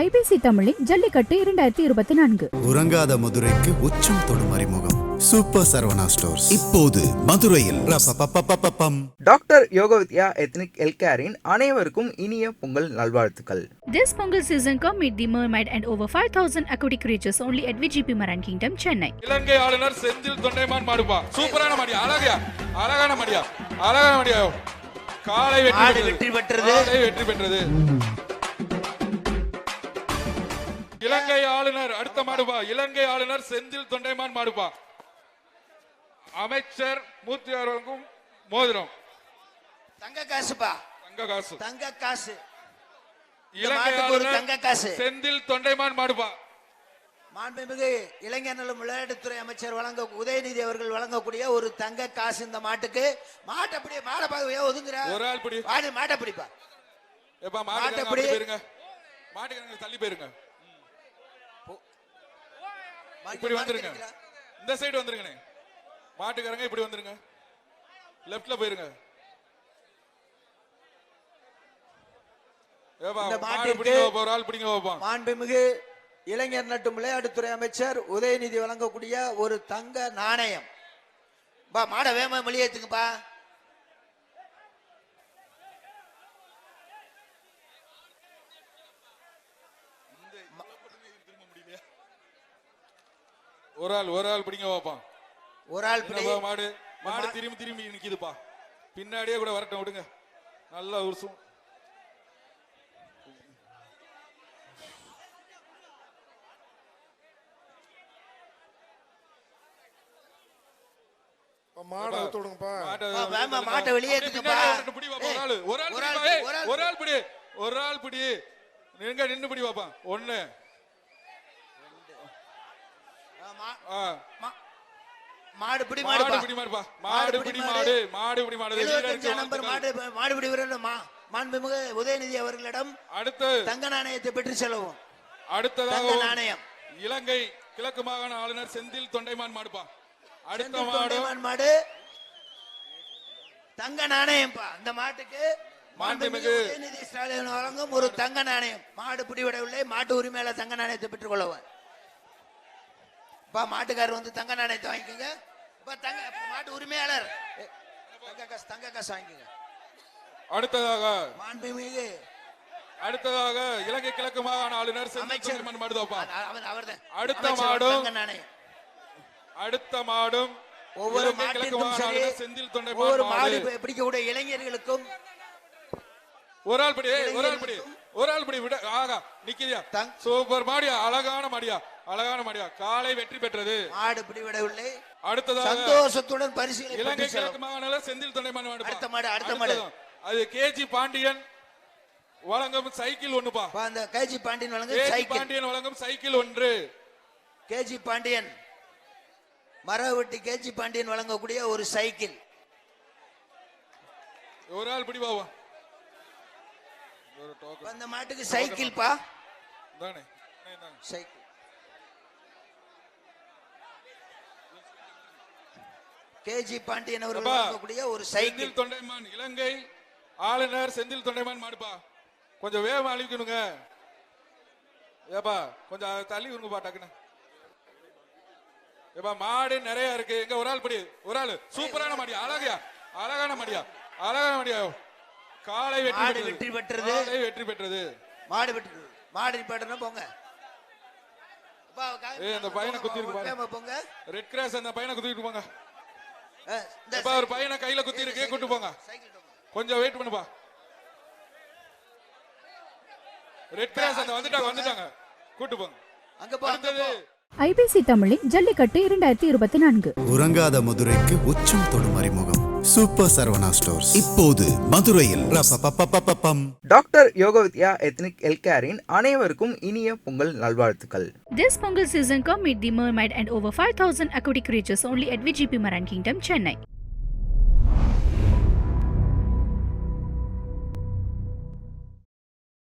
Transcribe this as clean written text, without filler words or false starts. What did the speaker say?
IBC தமிழின் ஜல்லிக்கட்டு 2024 உறங்காத மதுரைக்கு உச்சம் தொடும் அறிமுகம் சூப்பர் சரவணா ஸ்டோர்ஸ் இப்போது மதுரையில். டாக்டர் யோகவித்யா எத்னிக் ஹெல்த்கேரின் அனைவருக்கும் இனிய பொங்கல் நல்வாழ்த்துக்கள். This Pongal season come meet the mermaid and over 5,000 aquatic creatures only at VGP Maran Kingdom, Chennai. இலங்கை ஆளுநர் செந்தில் தொண்டைமான் மாடுப்பா. சூப்பரான மாடியா, அழகான மாடியா. காலை வெற்றி பெற்றது. இலங்கை ஆளுநர் அடுத்த மாடுபா. இலங்கை ஆளுநர் செந்தில் தொண்டைமான் மாடுபா. அமைச்சர் மூர்த்தி அவர்களுக்கும் மோதிரம் தங்க காசு. இலங்கை ஆளுநர் செந்தில் தொண்டைமான் மாடுபா. மாண்புமிகு இளைஞர் நலம் விளையாட்டுத்துறை அமைச்சர் உதயநிதி அவர்கள் வழங்கக்கூடிய ஒரு தங்க காசு இந்த மாட்டுக்கு. மாட்டை பிடி, மாடை பார்க்க ஒதுங்குற ஒரு ஆள் பிடி, மாட்டை பிடிப்பா. மாட்டை பிடி, மாட்டுக்கு தள்ளி போயிருங்க. இப்படி வந்துருங்க, இந்த சைடு வந்துருங்க. மாட்டுக்காரங்க இப்படி வந்துருங்க, லெஃப்ட்ல போயிருங்க. மாண்புமிகு இளைஞர் நட்டும் விளையாட்டுத்துறை அமைச்சர் உதயநிதி வழங்கக்கூடிய ஒரு தங்க நாணயம். மாட வேமா மொழியேத்துக்குப்பா. ஒரு ஆள் பிடிங்க பாப்பா. ஒரு ஆள் மாடு திரும்பி நிக்குதுப்பா. பின்னாடியே கூட வரட்டும், விடுங்க. நல்லா உருசும். மாட்டை வெளியே ஒரு ஆள் பிடி. நின்னு பிடி பாப்பா. ஒண்ணு மாடுபிடி மாண்புமிகு உதயநிதி அவர்களிடம் அடுத்து தங்க நாணயத்தை பெற்று செல்லவும். அடுத்ததாக நாணயம் இலங்கை கிழக்கு மாகாண ஆளுநர் செந்தில் தொண்டைமான் மாடுப்பா. அடுத்த மாடு தங்க நாணயம். அந்த மாட்டுக்கு மாண்புமிகு உதயநிதி ஸ்டாலின் வழங்கும் ஒரு தங்க நாணயம். மாடு பிடிவிடவில்லை, மாட்டு உரிமையாளர் தங்க நாணயத்தை பெற்றுக் கொள்ளவர். மாட்டுக்காரர் வந்து தங்க நாணயத்தை வாங்கிக்கோங்க. மாட்டு உரிமையாளர் தங்க காசு வாங்கிக்கோங்க. அடுத்ததாக இலங்கை கிழக்கு மாகாண ஆளுநர் செந்தில் மாடுதாப்பா. அடுத்த மாடும் ஒவ்வொரு செந்தில் தொண்டைமான் பிடிக்கக்கூடிய இளைஞர்களுக்கும் ஒரு ஆள் படி விட. ஆகா நிக்கிறியா, சூப்பர் மாடியா, அழகான மாடியா. காலை வெற்றி பெற்றது. மாடு பிடிவிடவில்லை. அடுத்ததாக சந்தோஷத்துடன் பரிசீலனை இலங்கை கிழக்கு மாகாண செந்தில் தொண்டைமான் அடுத்த மாடு அது கேஜி பாண்டியன் வழங்கும் சைக்கிள் ஒண்ணுப்பா. அந்த கேஜி பாண்டியன் வழங்கும் சைக்கிள் ஒன்று. கேஜி பாண்டியன் மரவெட்டி கேஜி பாண்டியன் வழங்கக்கூடிய ஒரு சைக்கிள். ஒரு ஆள் பிடி பாவா. அந்த மாட்டுக்கு சைக்கிள் பா. சைக்கிள் கேஜி பாண்டியன் அவர்கள் வழங்கக்கூடிய ஒரு சைக்கிள். தொண்டைமான் இலங்கை ஆளுநர் செந்தில் தொண்டைமான் மாடுப்பா. கொஞ்சம் வேகமா அழிக்கணுங்க. ஏப்பா கொஞ்சம் தள்ளி விடுங்கப்பா டக்குன்னு. ஏப்பா மாடு நிறைய இருக்கு. எங்க ஒரு ஆள் படி, ஒரு ஆள். சூப்பரான மாடியா, அழகான மாடியா. காலை வெற்றி பெற்றது. மாடு நிப்பாட்டணும் போங்க. அந்த பையனை குத்திருக்கு போங்க. ரெட் கிராஸ் அந்த பையனை குத்திட்டு போங்க. ஒரு பையனை கையில குத்தி இருக்கு, கூட்டு போங்க. கொஞ்சம் வெயிட் பண்ணுப்பா. ரெட் கிராஸ் அந்த வந்துட்டாங்க, கூட்டு போங்க. அடுத்தது ஐபிசி தமிழின் ஜல்லிக்கட்டு 2024 உறங்காத மதுரைக்கு உச்சம் தொடும் அறிமுகம் சூப்பர் சரவணா ஸ்டோர்ஸ் இப்போது மதுரையில். டாக்டர் யோகவித்யா எத்னிக் ஹெல்த்கேரின் அனைவருக்கும் இனிய பொங்கல் நல்வாழ்த்துக்கள். This Pongal season come meet the mermaid and over 5,000 aquatic creatures only at VGP Maran Kingdom, Chennai.